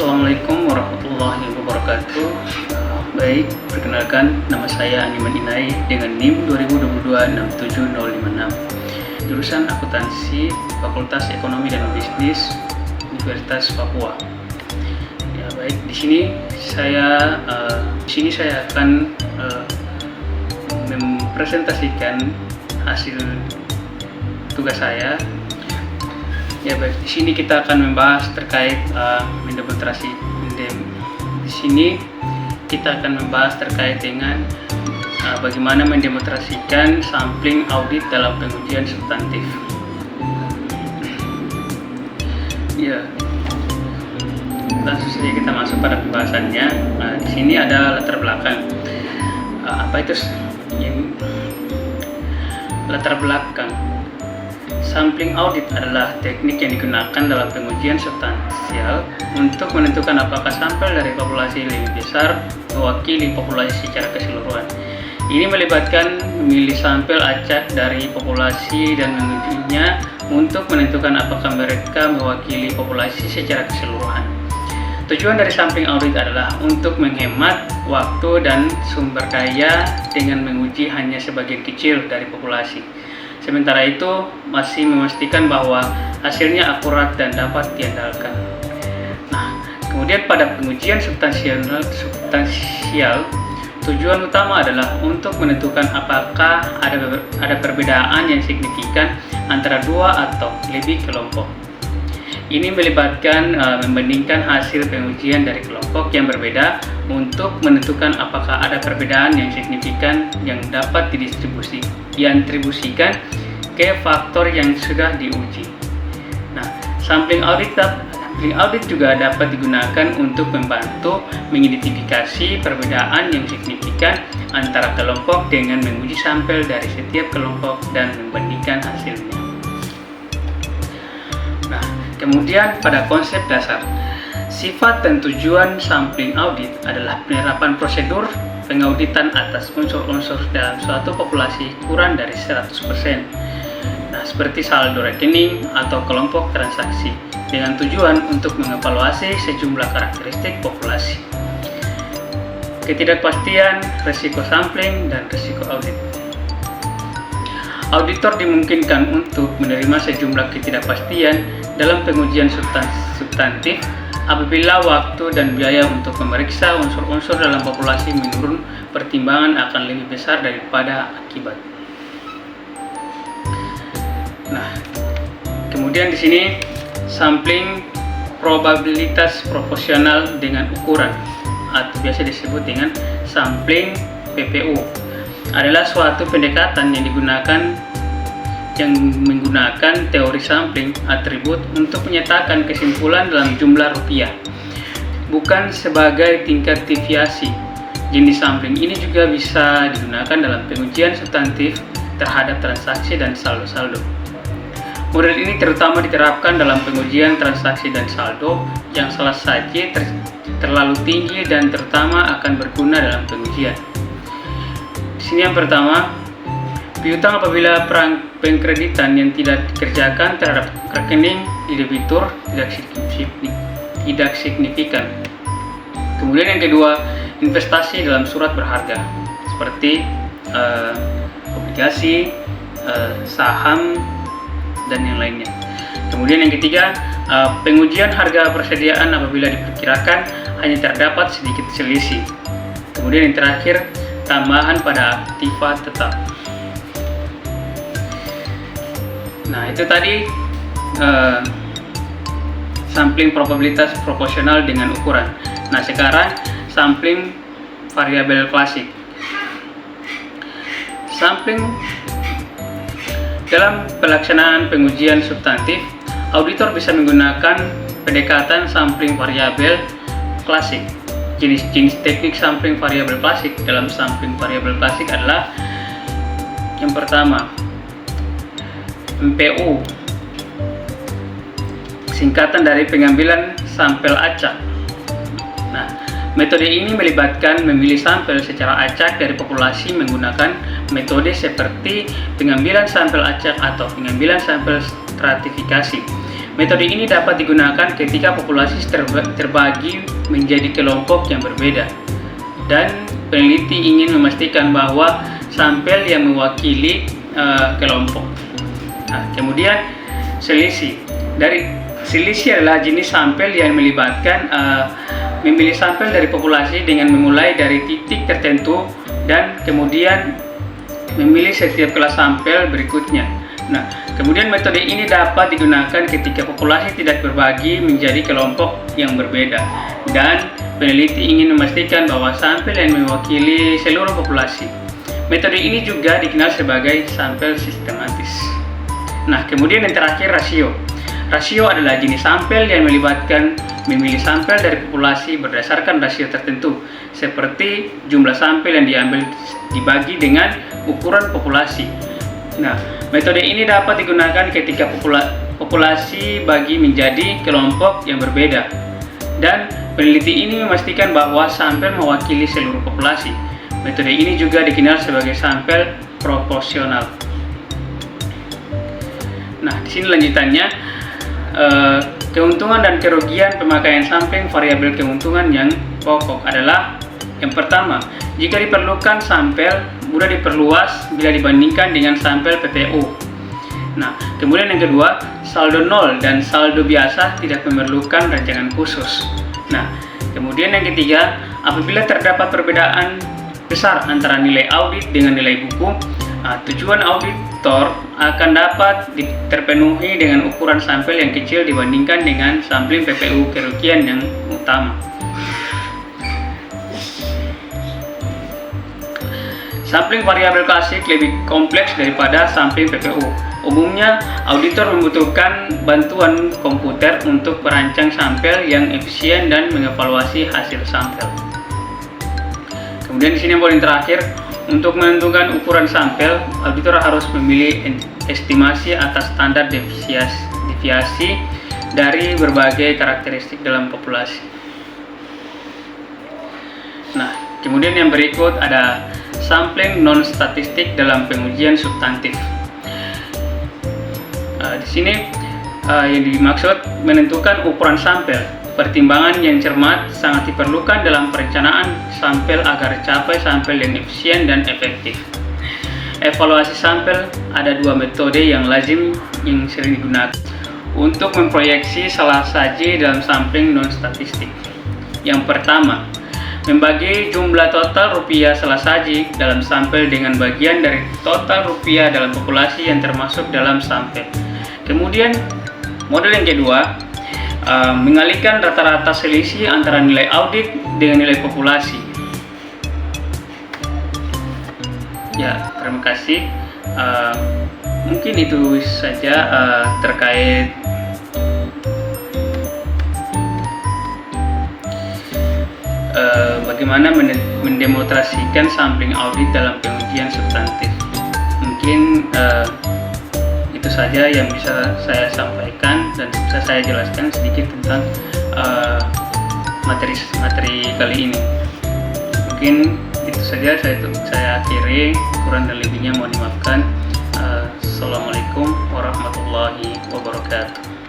Assalamualaikum warahmatullahi wabarakatuh. Baik, perkenalkan nama saya Animan Inai dengan NIM 2022-67056. Jurusan Akuntansi, Fakultas Ekonomi dan Bisnis, Universitas Papua. Ya, baik, di sini saya akan mempresentasikan hasil tugas saya. Ya baik, di sini kita akan membahas terkait mendemonstrasi. Di sini kita akan membahas terkait dengan bagaimana mendemonstrasikan sampling audit dalam pengujian substantif. Ya, langsung saja kita masuk pada pembahasannya. Di sini ada latar belakang. Apa itu latar belakang? Sampling audit adalah teknik yang digunakan dalam pengujian substansial untuk menentukan apakah sampel dari populasi lebih besar mewakili populasi secara keseluruhan. Ini melibatkan memilih sampel acak dari populasi dan mengujinya untuk menentukan apakah mereka mewakili populasi secara keseluruhan. Tujuan dari sampling audit adalah untuk menghemat waktu dan sumber daya dengan menguji hanya sebagian kecil dari populasi. Sementara itu, masih memastikan bahwa hasilnya akurat dan dapat diandalkan. Nah, kemudian pada pengujian substansial, tujuan utama adalah untuk menentukan apakah ada perbedaan yang signifikan antara dua atau lebih kelompok. Ini melibatkan membandingkan hasil pengujian dari kelompok yang berbeda untuk menentukan apakah ada perbedaan yang signifikan yang dapat diatribusikan ke faktor yang sudah diuji. Nah, sampling audit juga dapat digunakan untuk membantu mengidentifikasi perbedaan yang signifikan antara kelompok dengan menguji sampel dari setiap kelompok dan membandingkan hasilnya. Nah, kemudian pada konsep dasar, sifat dan tujuan sampling audit adalah penerapan prosedur pengauditan atas unsur-unsur dalam suatu populasi kurang dari 100%. Nah, seperti saldo rekening atau kelompok transaksi dengan tujuan untuk mengevaluasi sejumlah karakteristik populasi. Ketidakpastian, risiko sampling, dan risiko audit. Auditor dimungkinkan untuk menerima sejumlah ketidakpastian dalam pengujian substantif apabila waktu dan biaya untuk memeriksa unsur-unsur dalam populasi menurun pertimbangan akan lebih besar daripada akibat. Nah, kemudian di sini sampling probabilitas proporsional dengan ukuran atau biasa disebut dengan sampling PPU adalah suatu pendekatan yang menggunakan teori sampling atribut untuk menyatakan kesimpulan dalam jumlah rupiah, bukan sebagai tingkat deviasi. Jenis sampling ini juga bisa digunakan dalam pengujian substantif terhadap transaksi dan saldo-saldo. Model ini terutama diterapkan dalam pengujian transaksi dan saldo yang salah satu terlalu tinggi dan terutama akan berguna dalam pengujian. Di sini yang pertama, piutang apabila pengkreditan yang tidak dikerjakan terhadap rekening di debitur tidak signifikan. Kemudian yang kedua, investasi dalam surat berharga seperti obligasi, saham, dan yang lainnya. Kemudian yang ketiga, pengujian harga persediaan apabila diperkirakan hanya terdapat sedikit selisih. Kemudian yang terakhir, tambahan pada aktiva tetap. Nah, itu tadi sampling probabilitas proporsional dengan ukuran. Nah, sekarang sampling variabel klasik. Sampling dalam pelaksanaan pengujian substantif, auditor bisa menggunakan pendekatan sampling variabel klasik. Jenis-jenis teknik sampling variabel klasik dalam sampling variabel klasik adalah yang pertama, MPU, singkatan dari pengambilan sampel acak. Nah, metode ini melibatkan memilih sampel secara acak dari populasi menggunakan metode seperti pengambilan sampel acak atau pengambilan sampel stratifikasi. Metode ini dapat digunakan ketika populasi terbagi menjadi kelompok yang berbeda, dan peneliti ingin memastikan bahwa sampel yang mewakili kelompok. Nah, kemudian selisih. Selisih adalah jenis sampel yang melibatkan memilih sampel dari populasi dengan memulai dari titik tertentu dan kemudian memilih setiap kelas sampel berikutnya. Nah, kemudian metode ini dapat digunakan ketika populasi tidak berbagi menjadi kelompok yang berbeda, dan peneliti ingin memastikan bahwa sampel yang mewakili seluruh populasi. Metode ini juga dikenal sebagai sampel sistematis. Nah, kemudian yang terakhir, rasio. Rasio adalah jenis sampel yang melibatkan memilih sampel dari populasi berdasarkan rasio tertentu, seperti jumlah sampel yang diambil dibagi dengan ukuran populasi. Nah, metode ini dapat digunakan ketika populasi bagi menjadi kelompok yang berbeda, dan peneliti ini memastikan bahwa sampel mewakili seluruh populasi. Metode ini juga dikenal sebagai sampel proporsional. Nah, di sini lanjutannya, keuntungan dan kerugian pemakaian sampling variabel keuntungan yang pokok adalah: yang pertama, jika diperlukan sampel mudah diperluas bila dibandingkan dengan sampel PPO. Nah, kemudian yang kedua, saldo nol dan saldo biasa tidak memerlukan rancangan khusus. Nah, kemudian yang ketiga, apabila terdapat perbedaan besar antara nilai audit dengan nilai buku, tujuan auditor akan dapat terpenuhi dengan ukuran sampel yang kecil dibandingkan dengan sampling PPU kerugian yang utama. Sampling variabel klasik lebih kompleks daripada sampling PPU. Umumnya, auditor membutuhkan bantuan komputer untuk merancang sampel yang efisien dan mengevaluasi hasil sampel. Kemudian di sini yang paling terakhir, untuk menentukan ukuran sampel, auditor harus memilih estimasi atas standar deviasi dari berbagai karakteristik dalam populasi. Nah, kemudian yang berikut ada sampling non-statistik dalam pengujian substantif. Di sini yang dimaksud menentukan ukuran sampel. Pertimbangan yang cermat sangat diperlukan dalam perencanaan sampel agar capai sampel yang efisien dan efektif. Evaluasi sampel, ada dua metode yang lazim yang sering digunakan untuk memproyeksi salah saji dalam sampling non-statistik. Yang pertama, membagi jumlah total rupiah salah saji dalam sampel dengan bagian dari total rupiah dalam populasi yang termasuk dalam sampel. Kemudian model yang kedua, mengalihkan rata-rata selisih antara nilai audit dengan nilai populasi. Ya, terima kasih. Mungkin itu saja terkait bagaimana mendemonstrasikan sampling audit dalam pengujian substantif. Mungkin itu saja yang bisa saya sampaikan dan bisa saya jelaskan sedikit tentang materi kali ini. Mungkin itu saja saya akhiri, kurang dan lebihnya mohon dimaafkan. Assalamualaikum warahmatullahi wabarakatuh.